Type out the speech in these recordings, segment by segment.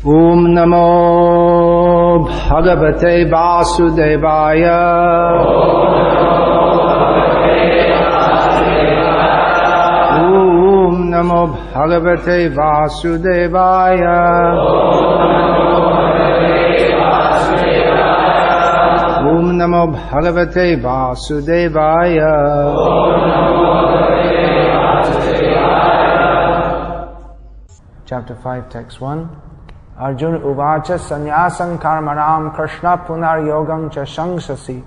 Om Namo Bhagavate Vasudevaya. Om Namo Bhagavate Vasudevaya. Om Namo Bhagavate Vasudevaya. Chapter 5, Text 1. Arjuna uvacha sanyasam karmanam Krishna punar yogam cha shangsasi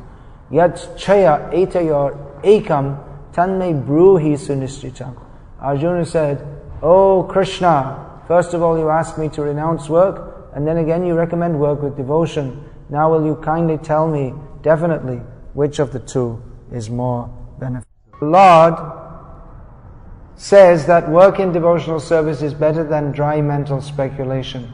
yat chaya etayor ekam tanme bruhi sunishchitam. Arjuna said, "O Krishna, first of all you ask me to renounce work, and then again you recommend work with devotion. Now will you kindly tell me definitely which of the two is more beneficial?" The Lord says that work in devotional service is better than dry mental speculation.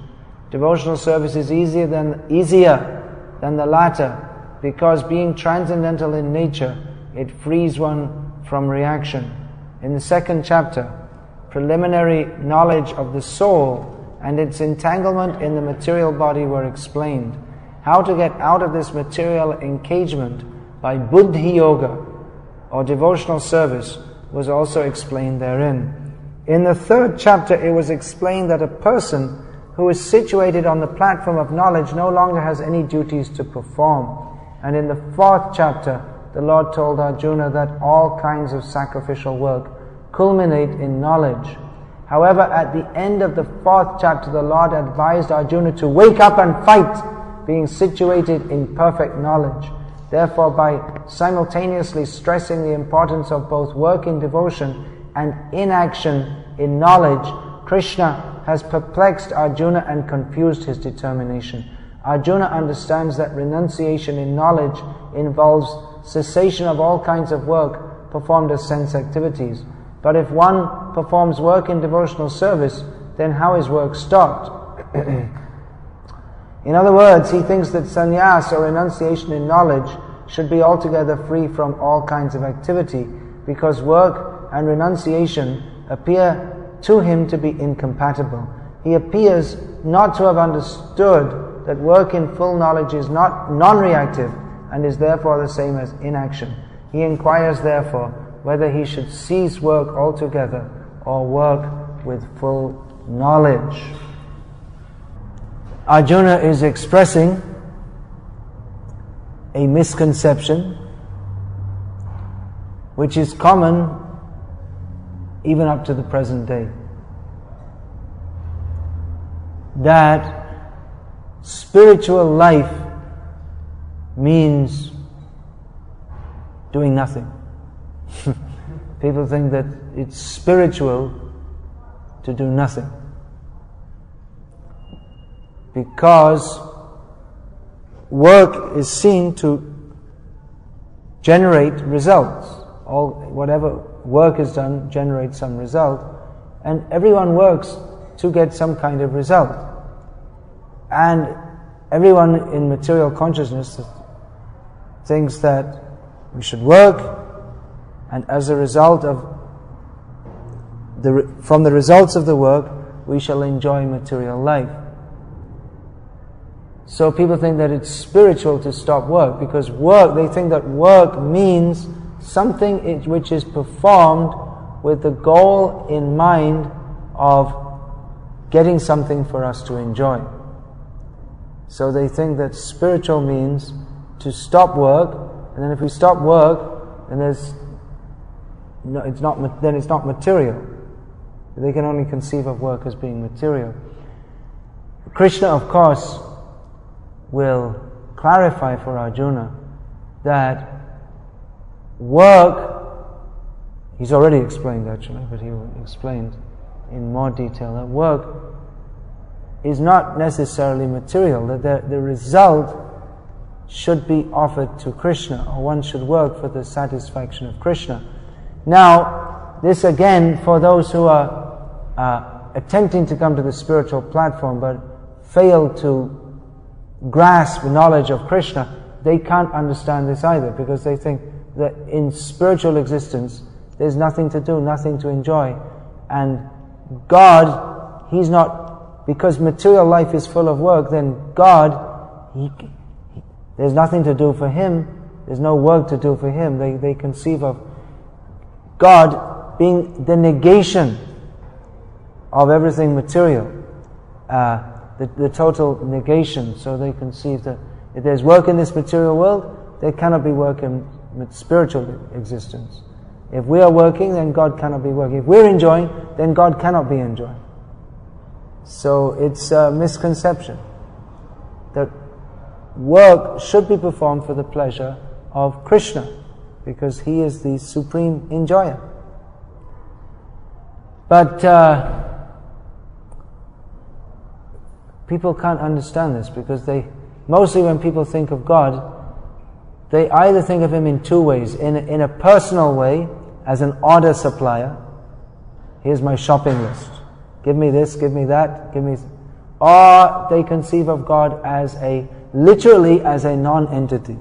Devotional service is easier than the latter, because being transcendental in nature, it frees one from reaction. In the second chapter, preliminary knowledge of the soul and its entanglement in the material body were explained. How to get out of this material engagement by buddhi yoga, or devotional service, was also explained therein. In the third chapter, it was explained that a person who is situated on the platform of knowledge no longer has any duties to perform. And in the fourth chapter, the Lord told Arjuna that all kinds of sacrificial work culminate in knowledge. However, at the end of the fourth chapter, the Lord advised Arjuna to wake up and fight, being situated in perfect knowledge. Therefore, by simultaneously stressing the importance of both work in devotion and inaction in knowledge, Krishna has perplexed Arjuna and confused his determination. Arjuna understands that renunciation in knowledge involves cessation of all kinds of work performed as sense activities. But if one performs work in devotional service, then how is work stopped? In other words, he thinks that sannyas, or renunciation in knowledge, should be altogether free from all kinds of activity, because work and renunciation appear to him to be incompatible. He appears not to have understood that work in full knowledge is not non-reactive and is therefore the same as inaction. He inquires therefore whether he should cease work altogether or work with full knowledge. Arjuna is expressing a misconception which is common even up to the present day, that spiritual life means doing nothing. People think that it's spiritual to do nothing, because work is seen to generate results. Whatever work is done generates some result, and everyone works to get some kind of result. And everyone in material consciousness thinks that we should work, and as a result of from the results of the work, we shall enjoy material life. So people think that it's spiritual to stop work, because they think that work means something which is performed with the goal in mind of getting something for us to enjoy. So they think that spiritual means to stop work, and then if we stop work, then it's not material. They can only conceive of work as being material. Krishna, of course, will clarify for Arjuna that work, he's already explained actually, but he will explain in more detail that work is not necessarily material, that the result should be offered to Krishna, or one should work for the satisfaction of Krishna. Now, this again, for those who are attempting to come to the spiritual platform but fail to grasp the knowledge of Krishna, they can't understand this either, because they think that in spiritual existence there's nothing to do, nothing to enjoy, and God, He's not because material life is full of work, then God, there's nothing to do for Him, there's no work to do for Him. They conceive of God being the negation of everything material, the total negation. So they conceive that if there's work in this material world, there cannot be work in spiritual existence. If we are working, then God cannot be working. If we're enjoying, then God cannot be enjoying. So it's a misconception that work should be performed for the pleasure of Krishna, because He is the supreme enjoyer. But people can't understand this, because mostly when people think of God, they either think of Him in two ways. In a personal way, as an order supplier. Here's my shopping list. Give me this, give me that, give me... Or they conceive of God as literally as a non-entity.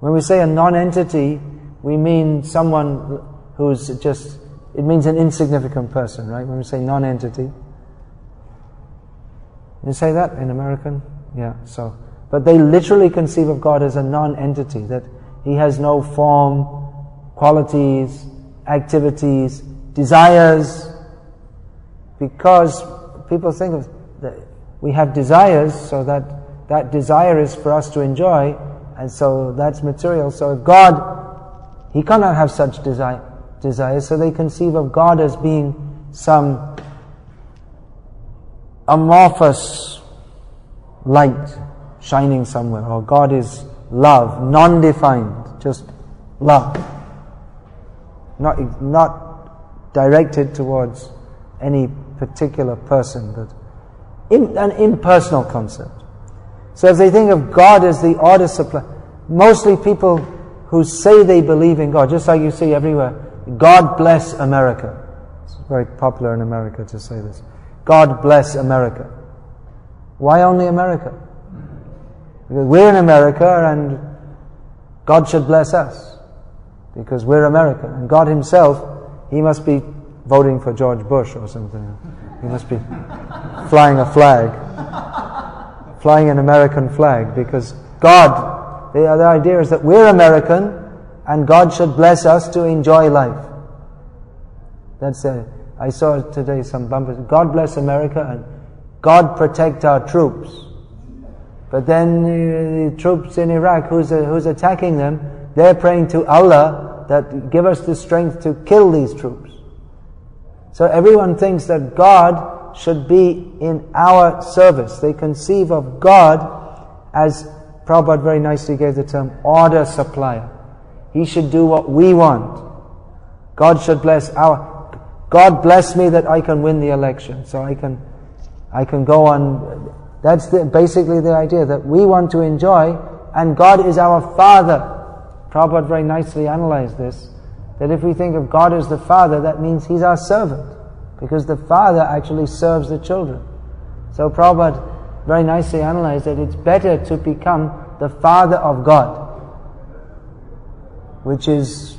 When we say a non-entity, we mean someone who's just... It means an insignificant person, right? When we say non-entity. You say that in American? Yeah, so... But they literally conceive of God as a non-entity, that He has no form, qualities, activities, desires, because people think of that we have desires, so that desire is for us to enjoy, and so that's material. So if God, He cannot have such desires, so they conceive of God as being some amorphous light shining somewhere, or God is love, non-defined, just love, not directed towards any particular person, but an impersonal concept. So if they think of God as the order supply, mostly people who say they believe in God, just like you see everywhere, God bless America. It's very popular in America to say this. God bless America. Why only America? Because we're in America and God should bless us, because we're American. And God Himself, He must be voting for George Bush or something. He must be flying a flag, flying an American flag, because God, the idea is that we're American and God should bless us to enjoy life. That's I saw today some bumpers, God bless America and God protect our troops. But then the troops in Iraq, who's attacking them, they're praying to Allah that give us the strength to kill these troops. So everyone thinks that God should be in our service. They conceive of God as, Prabhupada very nicely gave the term, order supplier. He should do what we want. God should bless God bless me that I can win the election, so I can go on. That's basically the idea, that we want to enjoy, and God is our Father. Prabhupada very nicely analyzed this, that if we think of God as the Father, that means He's our servant, because the Father actually serves the children. So Prabhupada very nicely analyzed that it's better to become the Father of God, which is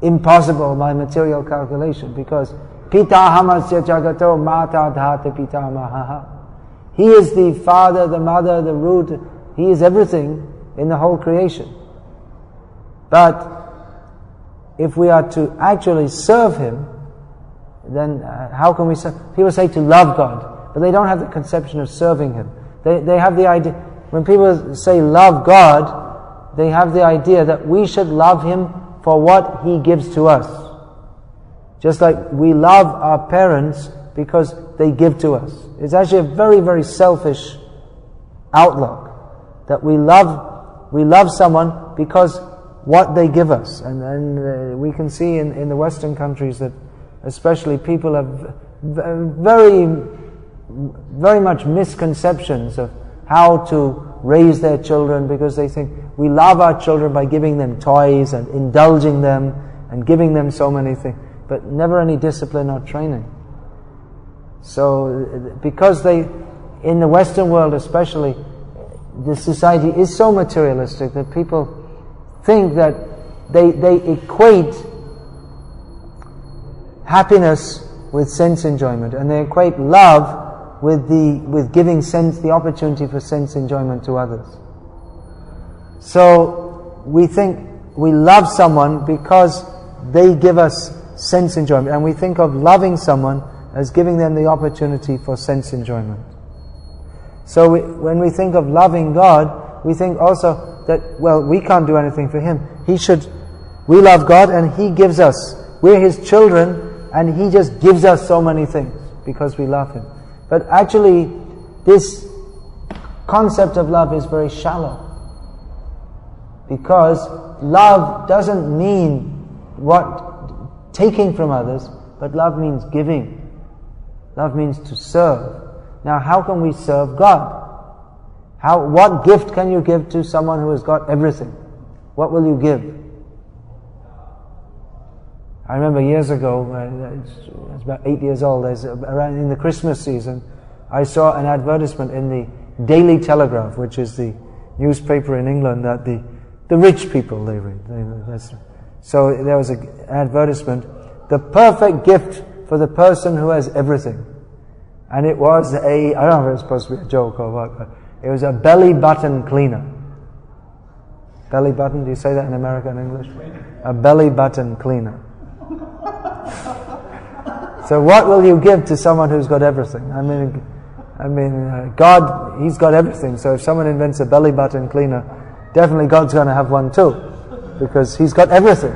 impossible by material calculation, because Pitahamasya Jagato Mata Dhata Pitamaha. He is the father, the mother, the root. He is everything in the whole creation. But if we are to actually serve Him, then how can we serve? People say to love God, but they don't have the conception of serving Him. They have the idea, when people say love God, they have the idea that we should love Him for what He gives to us. Just like we love our parents because they give to us. It's actually a very, very selfish outlook, that we love someone because what they give us. And we can see in the Western countries that especially people have very, very much misconceptions of how to raise their children, because they think we love our children by giving them toys and indulging them and giving them so many things, but never any discipline or training. So, because in the Western world especially, the society is so materialistic that people think that they equate happiness with sense enjoyment, and they equate love with giving sense, the opportunity for sense enjoyment to others. So we think we love someone because they give us sense enjoyment, and we think of loving someone as giving them the opportunity for sense enjoyment. So when we think of loving God, we think also that, well, we can't do anything for Him. We love God and He gives us. We're His children and He just gives us so many things because we love Him. But actually, this concept of love is very shallow. Because love doesn't mean taking from others, but love means giving. Love means to serve. Now, how can we serve God? What gift can you give to someone who has got everything? What will you give? I remember years ago, I was about 8 years old, around in the Christmas season, I saw an advertisement in the Daily Telegraph, which is the newspaper in England that the rich people, they read. So there was an advertisement, the perfect gift for the person who has everything. And it was I don't know if it was supposed to be a joke or what, but it was a belly button cleaner. Belly button, do you say that in American English? A belly button cleaner. So what will you give to someone who's got everything? I mean, God, He's got everything. So if someone invents a belly button cleaner, definitely God's going to have one too, because He's got everything.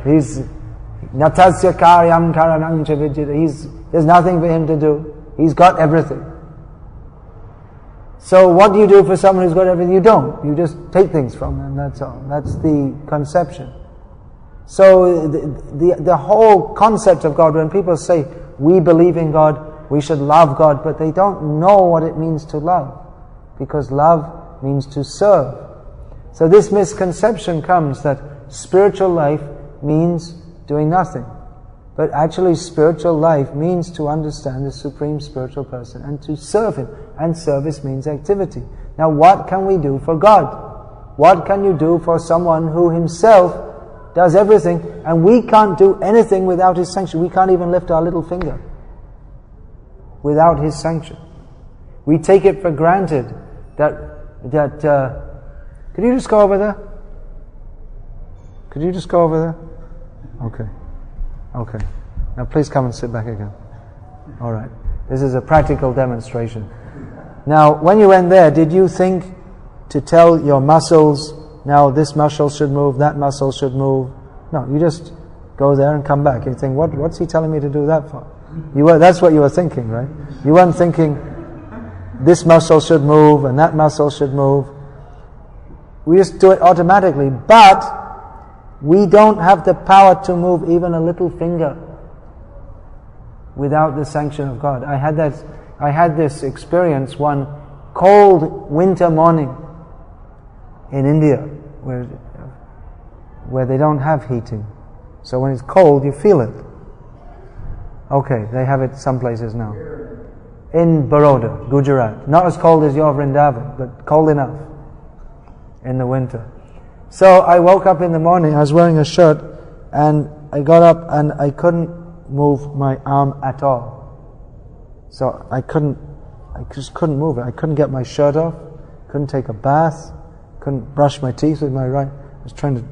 He's natasya karyam karanang chavijit. There's nothing for Him to do. He's got everything. So what do you do for someone who's got everything? You don't. You just take things from them, that's all. That's the conception. So the whole concept of God, when people say, we believe in God, we should love God, but they don't know what it means to love. Because love means to serve. So this misconception comes that spiritual life means doing nothing. But actually spiritual life means to understand the Supreme Spiritual Person and to serve Him. And service means activity. Now what can we do for God? What can you do for someone who himself does everything, and we can't do anything without His sanction? We can't even lift our little finger without His sanction. We take it for granted that could you just go over there? Could you just go over there? Okay. Now please come and sit back again. Alright. This is a practical demonstration. Now, when you went there, did you think to tell your muscles, now this muscle should move, that muscle should move? No, you just go there and come back. You think, what's he telling me to do that for? That's what you were thinking, right? You weren't thinking, this muscle should move and that muscle should move. We just do it automatically, but we don't have the power to move even a little finger without the sanction of God. I had this experience one cold winter morning in India where they don't have heating. So when it's cold, you feel it. Okay, they have it some places now. In Baroda, Gujarat. Not as cold as your Vrindavan, but cold enough in the winter. So I woke up in the morning, I was wearing a shirt, and I got up and I couldn't move my arm at all. So I just couldn't move it. I couldn't get my shirt off, couldn't take a bath, couldn't brush my teeth with my right. I was trying to,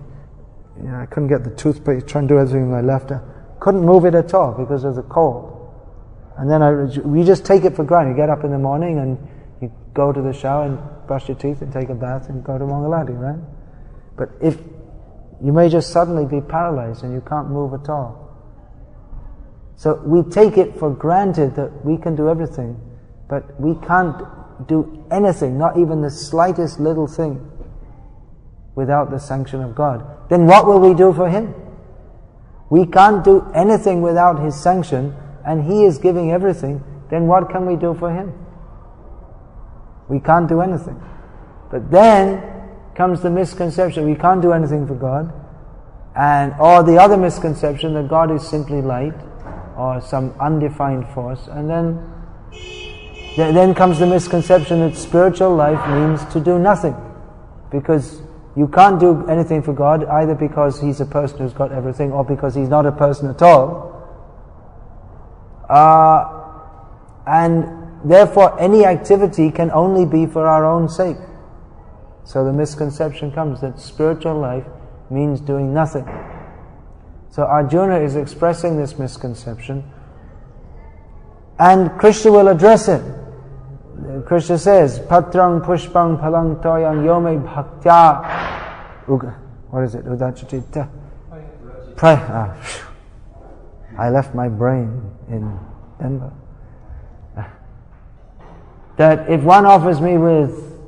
I couldn't get the toothpaste, trying to do everything with my left hand. Couldn't move it at all because of the cold. And then we just take it for granted. You get up in the morning and you go to the shower and brush your teeth and take a bath and go to Mangalati, right? But if you may just suddenly be paralyzed and you can't move at all. So we take it for granted that we can do everything, but we can't do anything, not even the slightest little thing, without the sanction of God. Then what will we do for Him? We can't do anything without His sanction, and He is giving everything. Then what can we do for Him? We can't do anything. But then comes the misconception we can't do anything for God, or the other misconception that God is simply light or some undefined force, and then comes the misconception that spiritual life means to do nothing, because you can't do anything for God either because He's a person who's got everything or because He's not a person at all. And therefore any activity can only be for our own sake. So the misconception comes that spiritual life means doing nothing. So Arjuna is expressing this misconception, and Krishna will address it. Krishna says, Patrang pushpang palang toyang yome bhaktya. What is it? Udachitita. I left my brain in Denver. That if one offers me with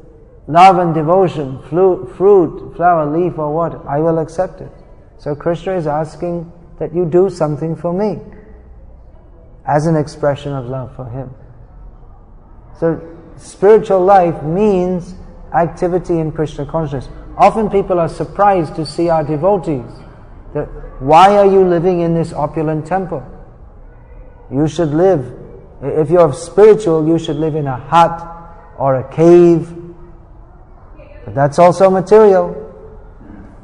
love and devotion, fruit, flower, leaf or what, I will accept it. So Krishna is asking that you do something for me as an expression of love for him. So spiritual life means activity in Krishna consciousness. Often people are surprised to see our devotees. That, why are you living in this opulent temple? You should live, if you're spiritual, you should live in a hut or a cave. But that's also material.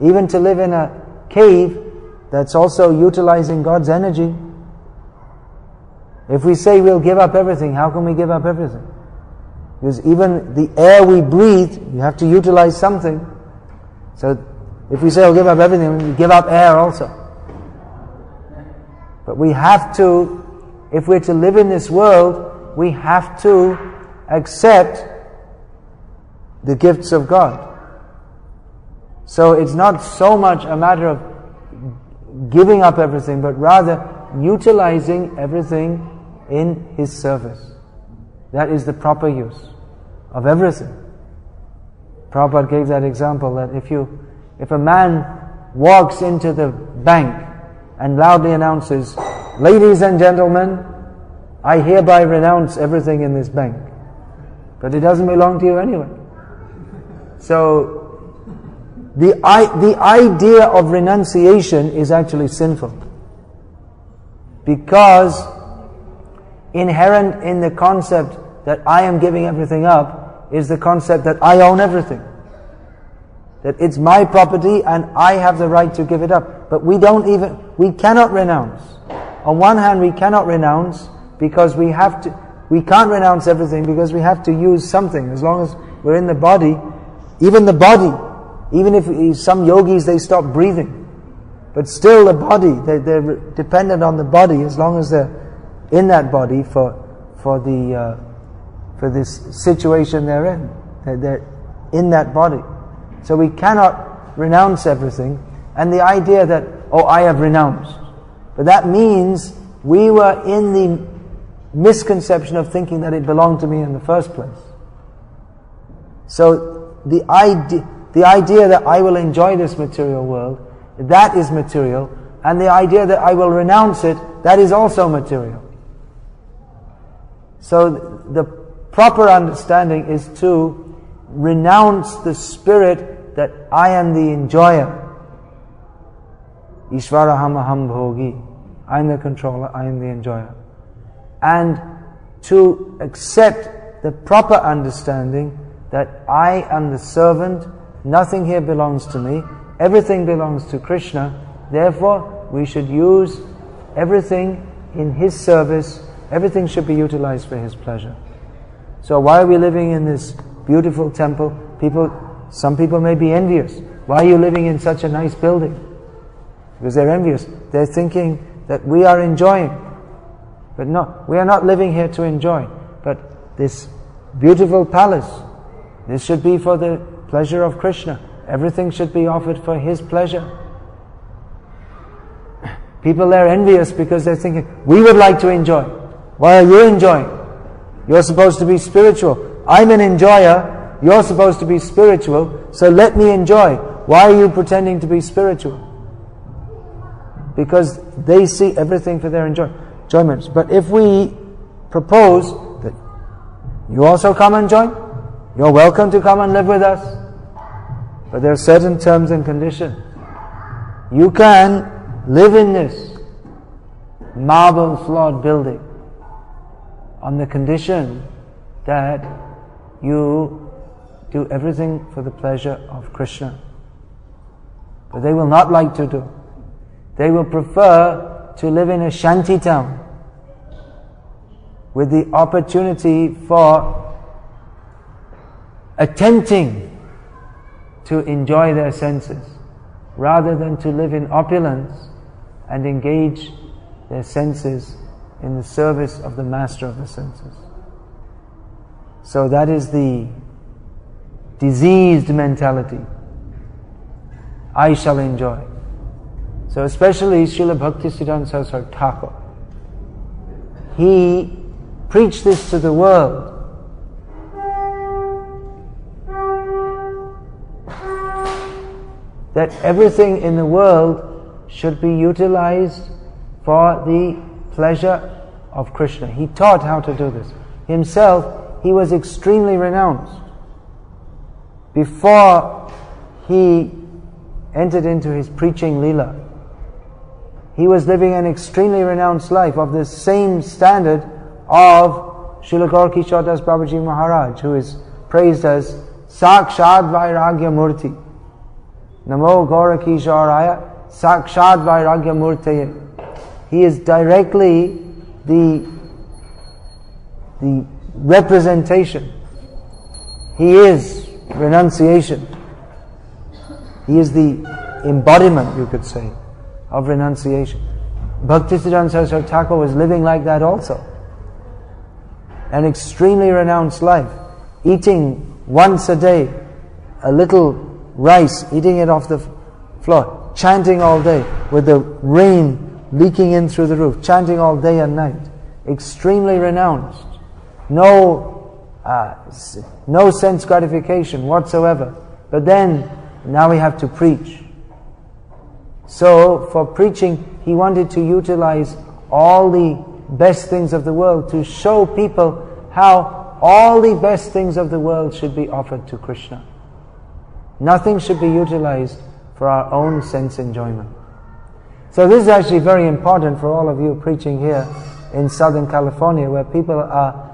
Even to live in a cave, that's also utilizing God's energy. If we say we'll give up everything, how can we give up everything? Because even the air we breathe, you have to utilize something. So if we say we'll give up everything, we give up air also. But we have to, if we're to live in this world, we have to accept the gifts of God. So it's not so much a matter of giving up everything, but rather utilizing everything in His service. That is the proper use of everything. Prabhupada gave that example that if a man walks into the bank and loudly announces, "Ladies and gentlemen, I hereby renounce everything in this bank," but it doesn't belong to you anyway. So the idea of renunciation is actually sinful, because inherent in the concept that I am giving everything up is the concept that I own everything. That it's my property and I have the right to give it up. But we cannot renounce. On one hand, we cannot renounce because we can't renounce everything because we have to use something. As long as we're in the body, even if some yogis, they stop breathing. But still the body, they're dependent on the body as long as they're in that body for this situation they're in. They're in that body. So we cannot renounce everything. And the idea that, I have renounced. But that means we were in the misconception of thinking that it belonged to me in the first place. So the idea that I will enjoy this material world, that is material. And the idea that I will renounce it, that is also material. So the proper understanding is to renounce the spirit that I am the enjoyer. Ishvaraham aham bhogi. I am the controller, I am the enjoyer. And to accept the proper understanding that I am the servant, nothing here belongs to me, everything belongs to Krishna, therefore we should use everything in His service, everything should be utilized for His pleasure. So why are we living in this beautiful temple? Some people may be envious. Why are you living in such a nice building? Because they're envious. They're thinking that we are enjoying. But no, we are not living here to enjoy. But this beautiful palace, this should be for the pleasure of Krishna. Everything should be offered for His pleasure. People are envious because they're thinking, we would like to enjoy. Why are you enjoying? You're supposed to be spiritual. I'm an enjoyer. You're supposed to be spiritual. So let me enjoy. Why are you pretending to be spiritual? Because they see everything for their enjoyments. But if we propose that you also come and join, you're welcome to come and live with us. But there are certain terms and conditions. You can live in this marble floored building on the condition that you do everything for the pleasure of Krishna. But they will not like to do. They will prefer to live in a shanty town. with the opportunity for attempting to enjoy their senses, rather than to live in opulence and engage their senses in the service of the master of the senses. So that is the diseased mentality. I shall enjoy. So especially Srila Bhaktisiddhanta Saraswati Thakur, he preached this to the world. That everything in the world should be utilized for the pleasure of Krishna. He taught how to do this. Himself, he was extremely renounced. Before he entered into his preaching leela, he was living an extremely renounced life of the same standard of Srila Gaura Das Babaji Maharaj, who is praised as Sakshad Vairagya Murti. Namo Gaura Kisharaya Sakshad Vairagya Murti. He is directly the representation. He is renunciation. He is the embodiment, you could say, of renunciation. Bhaktisiddhanta Saraswati Thakur was living like that also. An extremely renounced life. Eating once a day a little rice, eating it off the floor, chanting all day with the rain leaking in through the roof, chanting all day and night. Extremely renounced. No sense gratification whatsoever. But then, now we have to preach. So, for preaching, he wanted to utilize all the best things of the world to show people how all the best things of the world should be offered to Krishna. Nothing should be utilized for our own sense enjoyment. So this is actually very important for all of you preaching here in Southern California, where people are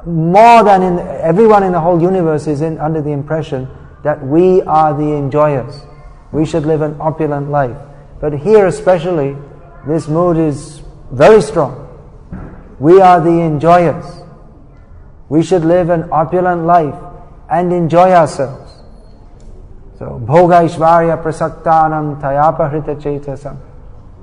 more than everyone in the whole universe is under the impression that we are the enjoyers. We should live an opulent life. But here especially, this mood is very strong. We are the enjoyers. We should live an opulent life and enjoy ourselves. So, bhoga ishvarya prasaktanam tayapahrita chetasam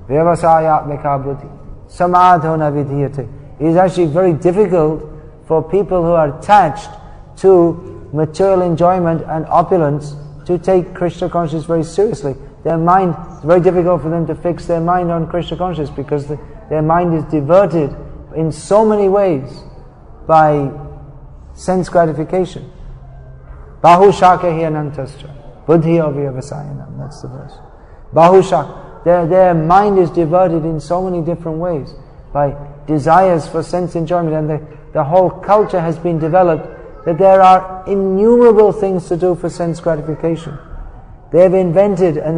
vyavasayatmika buddhi samadhona vidhiyate. It is actually very difficult for people who are attached to material enjoyment and opulence to take Krishna consciousness very seriously. Their mind, it's very difficult for them to fix their mind on Krishna consciousness because their mind is diverted in so many ways by sense gratification. Bahushaka hi anantascha buddhi avyavasayanam. That's the verse. Bahushaka. Their mind is diverted in so many different ways by desires for sense enjoyment, and the whole culture has been developed that there are innumerable things to do for sense gratification. They have invented, and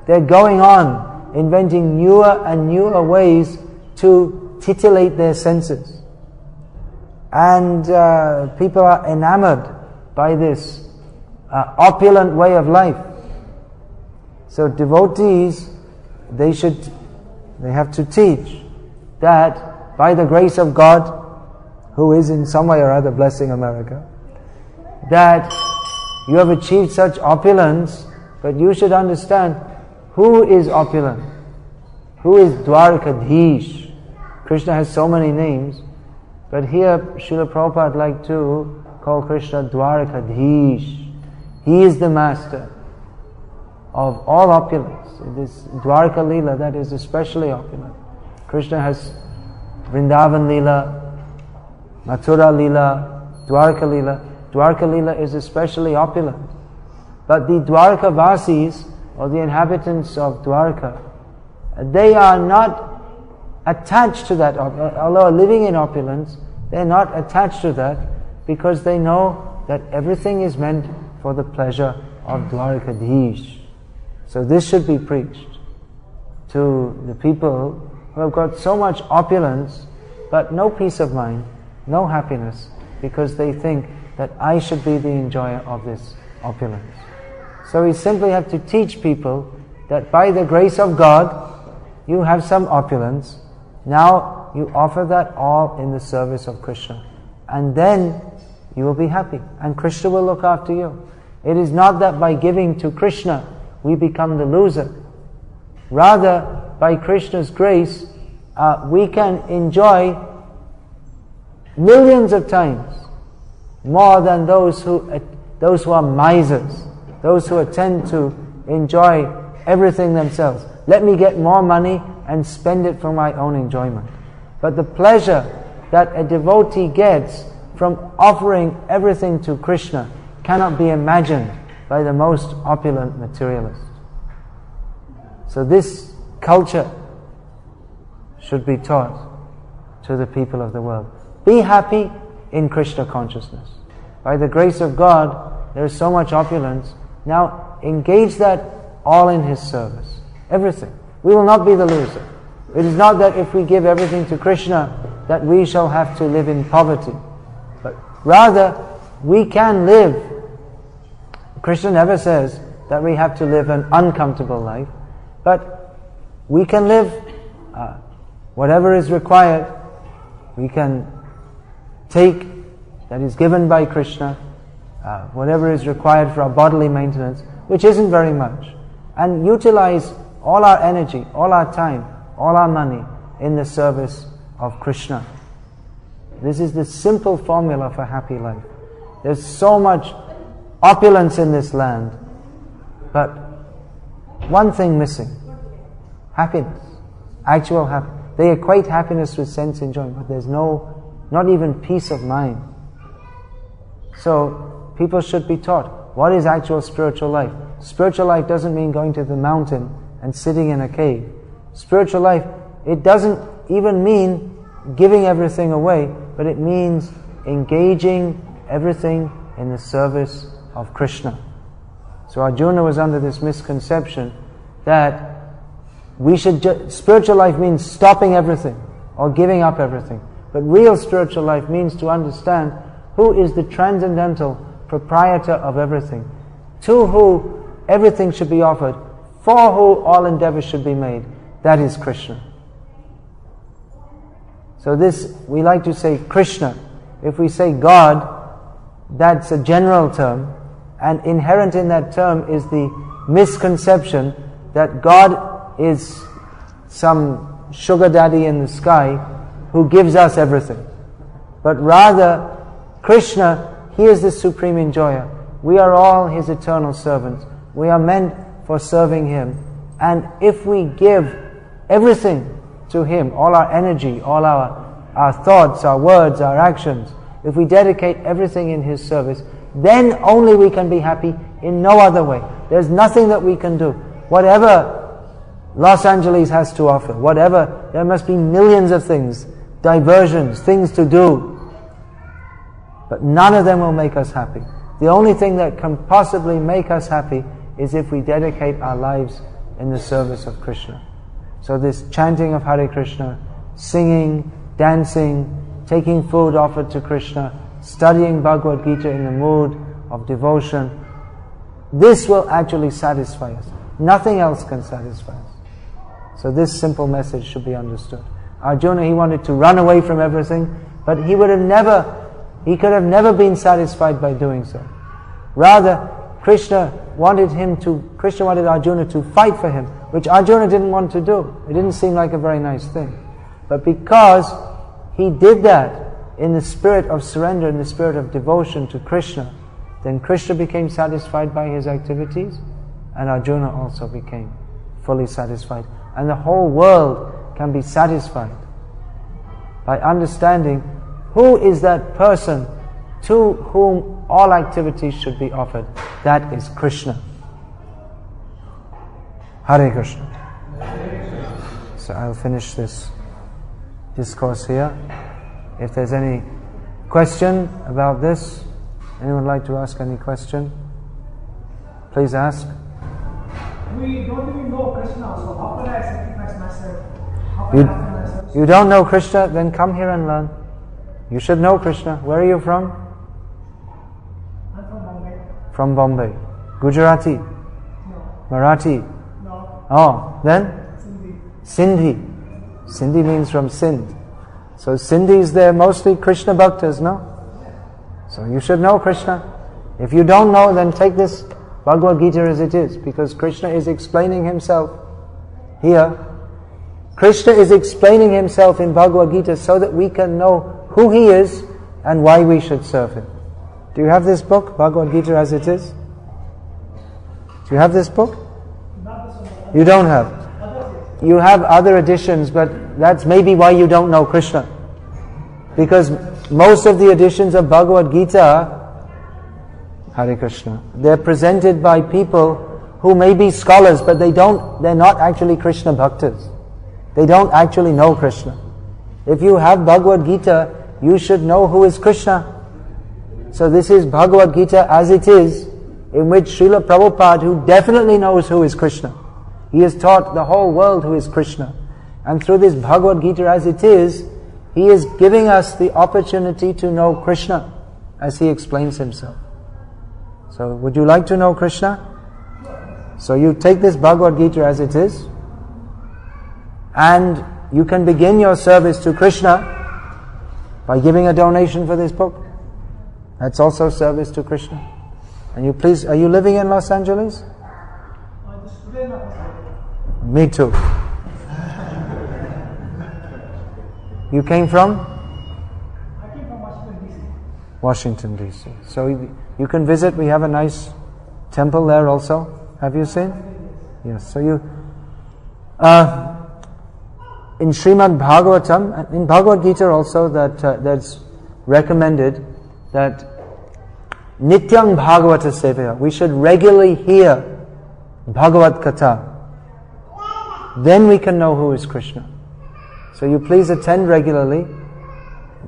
they're going on inventing newer and newer ways to titillate their senses. And people are enamored by this opulent way of life. So devotees, they have to teach that by the grace of God, who is in some way or other blessing America, that you have achieved such opulence, but you should understand who is opulent. Who is Dwarkadhish? Krishna has so many names, but here Srila Prabhupada like to call Krishna Dwarkadhish. He is the master of all opulence. This Dwarka Leela, that is especially opulent. Krishna has Vrindavan Leela, Mathura Leela, Dwarka Leela. Dwarka Leela is especially opulent. But the Dwarka Vasis, or the inhabitants of Dwarka, they are not attached to that. Although living in opulence, they are not attached to that because they know that everything is meant for the pleasure of Dwarkadhish. So this should be preached to the people who have got so much opulence, but no peace of mind, no happiness, because they think that I should be the enjoyer of this opulence. So we simply have to teach people that by the grace of God, you have some opulence. Now you offer that all in the service of Krishna. And then you will be happy. And Krishna will look after you. It is not that by giving to Krishna we become the loser. Rather, by Krishna's grace, we can enjoy millions of times more than those who are misers, those who tend to enjoy everything themselves. Let me get more money and spend it for my own enjoyment. But the pleasure that a devotee gets from offering everything to Krishna cannot be imagined by the most opulent materialist. So this culture should be taught to the people of the world. Be happy in Krishna consciousness. By the grace of God, there is so much opulence. Now engage that all in His service. Everything. We will not be the loser. It is not that if we give everything to Krishna that we shall have to live in poverty. But rather, we can live. Krishna never says that we have to live an uncomfortable life. But we can live whatever is required. We can take that is given by Krishna, whatever is required for our bodily maintenance, which isn't very much, and utilize all our energy, all our time, all our money in the service of Krishna. This is the simple formula for happy life. There's so much opulence in this land, but one thing missing: happiness, actual happiness. They equate happiness with sense enjoyment, but there's not even peace of mind. So people should be taught what is actual spiritual life. Spiritual life doesn't mean going to the mountain and sitting in a cave. Spiritual life, it doesn't even mean giving everything away, but it means engaging everything in the service of Krishna. So Arjuna was under this misconception that spiritual life means stopping everything or giving up everything. But real spiritual life means to understand who is the transcendental proprietor of everything, to who everything should be offered, for who all endeavors should be made. That is Krishna. So this, we like to say Krishna. If we say God, that's a general term, and inherent in that term is the misconception that God is some sugar daddy in the sky who gives us everything. But rather, Krishna, He is the supreme enjoyer. We are all His eternal servants. We are meant for serving Him. And if we give everything to Him, all our energy, all our thoughts, our words, our actions, if we dedicate everything in His service, then only we can be happy, in no other way. There's nothing that we can do. Whatever Los Angeles has to offer, whatever, there must be millions of things, diversions, things to do. But none of them will make us happy. The only thing that can possibly make us happy is if we dedicate our lives in the service of Krishna. So this chanting of Hare Krishna, singing, dancing, taking food offered to Krishna, studying Bhagavad-gita in the mood of devotion, this will actually satisfy us. Nothing else can satisfy us. So this simple message should be understood. Arjuna, he wanted to run away from everything, but he could have never been satisfied by doing so. Rather, Krishna wanted Arjuna to fight for him, which Arjuna didn't want to do. It didn't seem like a very nice thing. But because he did that in the spirit of surrender, in the spirit of devotion to Krishna, then Krishna became satisfied by his activities, and Arjuna also became fully satisfied. And the whole world can be satisfied by understanding who is that person to whom all activities should be offered. That is Krishna. Hare Krishna. So I'll finish this discourse here. If there's any question about this, anyone like to ask any question? Please ask. We don't even know Krishna, so how can I sacrifice myself? How can I offer myself? You don't know Krishna? Then come here and learn. You should know Krishna. Where are you from? I'm from Bombay. From Bombay. Gujarati? No. Marathi? No. Oh, then? Sindhi. Sindhi. Sindhi means from Sindh. So Sindhis, they're mostly Krishna bhaktas, no? So you should know Krishna. If you don't know, then take this Bhagavad-gita as it is, because Krishna is explaining himself here. Krishna is explaining himself in Bhagavad-gita so that we can know who he is and why we should serve him. Do you have this book, Bhagavad-gita as it is? Do you have this book? You don't have. You have other editions, but that's maybe why you don't know Krishna. Because most of the editions of Bhagavad-gita, Hare Krishna, they're presented by people who may be scholars, but they're not actually Krishna bhaktas. They don't actually know Krishna. If you have Bhagavad-gita, you should know who is Krishna. So this is Bhagavad-gita as it is, in which Srila Prabhupada, who definitely knows who is Krishna, he has taught the whole world who is Krishna. And through this Bhagavad-gita as it is, he is giving us the opportunity to know Krishna as he explains himself. So would you like to know Krishna? So you take this Bhagavad-gita as it is, and you can begin your service to Krishna by giving a donation for this book. That's also service to Krishna. And you please, are you living in Los Angeles? Me too. You came from? I came from Washington, D.C. Washington, D.C. So you can visit. We have a nice temple there also. Have you seen? Yes. So you... in Srimad Bhagavatam, in Bhagavad Gita also, that's recommended that Nityam Bhagavata Sevaya, we should regularly hear Bhagavad Katha. Then we can know who is Krishna. So you please attend regularly,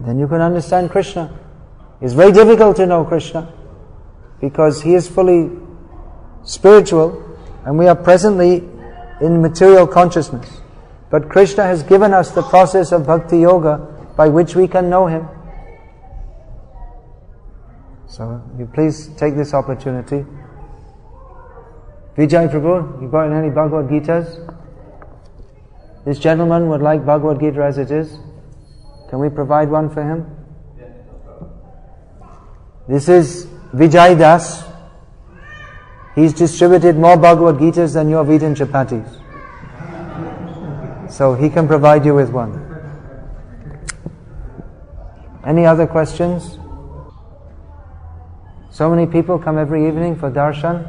then you can understand Krishna. It's very difficult to know Krishna because he is fully spiritual and we are presently in material consciousness. But Krishna has given us the process of Bhakti Yoga by which we can know him. So you please take this opportunity. Vijay Prabhu, you brought in any Bhagavad Gitas? This gentleman would like Bhagavad Gita as it is. Can we provide one for him? This is Vijay Das. He's distributed more Bhagavad Gitas than your Vedan chapatis. So he can provide you with one. Any other questions? So many people come every evening for darshan.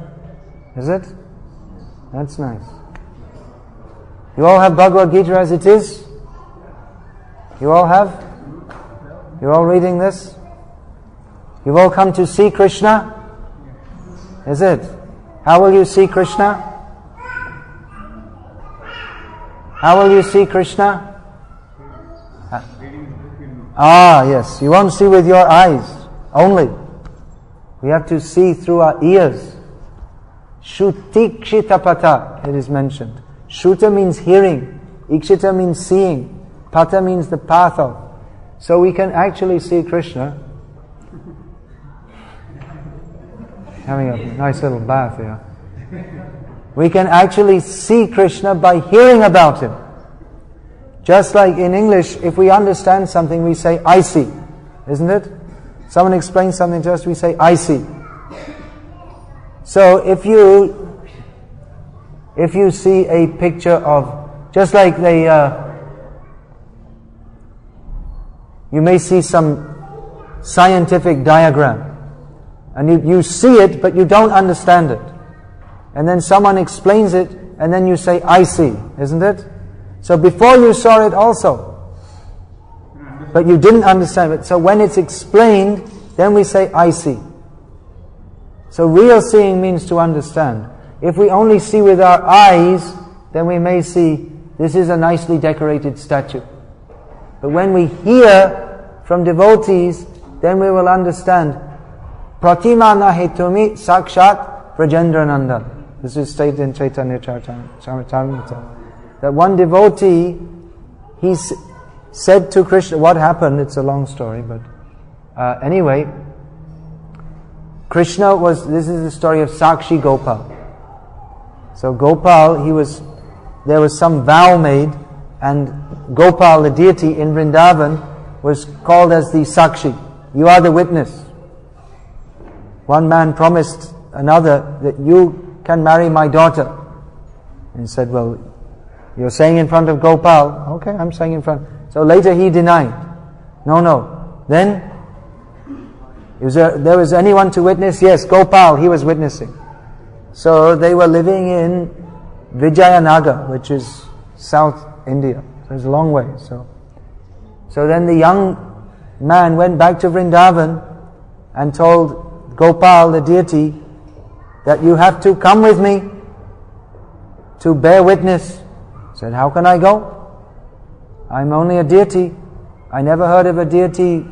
Is it? That's nice. You all have Bhagavad Gita as it is? You all have? You're all reading this? You've all come to see Krishna? Is it? How will you see Krishna? How will you see Krishna? Ah, yes. You won't see with your eyes only. We have to see through our ears. Shutikshitapata, it is mentioned. Shuta means hearing. Ikshita means seeing. Pata means the path of. So we can actually see Krishna. Having a nice little bath here. We can actually see Krishna by hearing about him. Just like in English, if we understand something, we say, I see. Isn't it? Someone explains something to us, we say, I see. So if you see a picture of, just like you may see some scientific diagram, and you see it, but you don't understand it. And then someone explains it, and then you say, I see, isn't it? So before you saw it also, but you didn't understand it. So when it's explained, then we say, I see. So real seeing means to understand. If we only see with our eyes, then we may see, this is a nicely decorated statue. But when we hear from devotees, then we will understand, Pratima nahetumi sakshat Brajendrananda. This is stated in Chaitanya Charitamrita. That one devotee, he said to Krishna, what happened? It's a long story, but anyway, Krishna this is the story of Sakshi Gopal. So Gopal, there was some vow made, and Gopal, the deity in Vrindavan, was called as the Sakshi. You are the witness. One man promised another that you can marry my daughter. And he said, well, you're saying in front of Gopal. Okay, I'm saying in front. So later he denied. No. Then, there was anyone to witness? Yes, Gopal, he was witnessing. So they were living in Vijayanagar, which is South India. So it's a long way. So then the young man went back to Vrindavan and told Gopal, the deity, that you have to come with me to bear witness. He said, how can I go? I'm only a deity. I never heard of a deity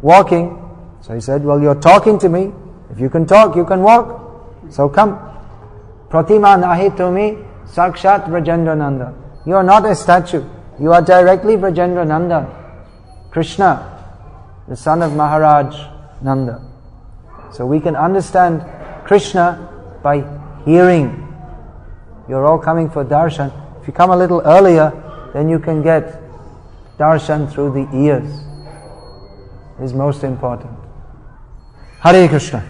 walking. So he said, well, you're talking to me. If you can talk, you can walk. So come. Pratima nahi tumi sakshat Vrajendrananda. You are not a statue. You are directly Vrajendrananda. Krishna, the son of Maharaj Nanda. So we can understand Krishna by hearing. You're all coming for darshan. If you come a little earlier, then you can get darshan through the ears. Is most important. Hare Krishna.